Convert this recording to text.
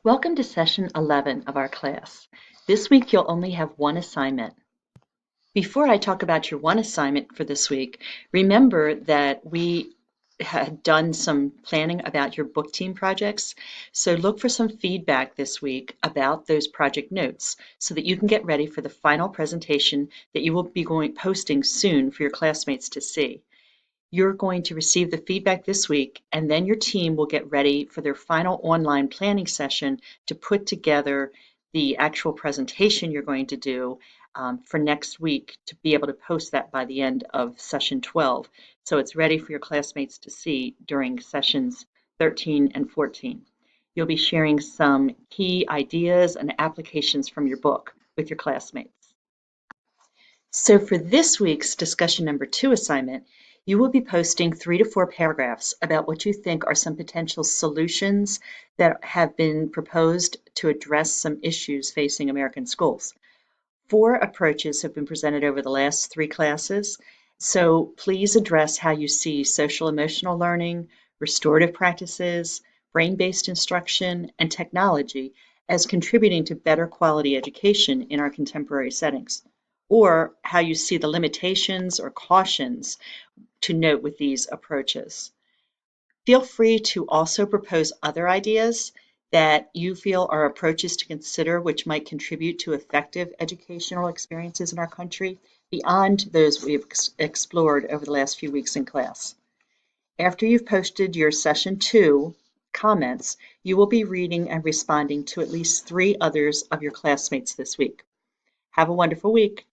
Welcome to session 11 of our class. This week you'll only have one assignment. Before I talk about your one assignment for this week, remember that we had done some planning about your book team projects. So look for some feedback this week about those project notes so that you can get ready for the final presentation that you will be posting soon for your classmates to see. You're going to receive the feedback this week, and then your team will get ready for their final online planning session to put together the actual presentation you're going to do for next week to be able to post that by the end of session 12. So it's ready for your classmates to see during sessions 13 and 14. You'll be sharing some key ideas and applications from your book with your classmates. So for this week's discussion number 2 assignment, you will be posting 3 to 4 paragraphs about what you think are some potential solutions that have been proposed to address some issues facing American schools. 4 approaches have been presented over the last 3 classes, so please address how you see social emotional learning, restorative practices, brain-based instruction, and technology as contributing to better quality education in our contemporary settings, or how you see the limitations or cautions to note with these approaches. Feel free to also propose other ideas that you feel are approaches to consider which might contribute to effective educational experiences in our country beyond those we've explored over the last few weeks in class. After you've posted your session 2 comments, you will be reading and responding to at least 3 others of your classmates this week. Have a wonderful week.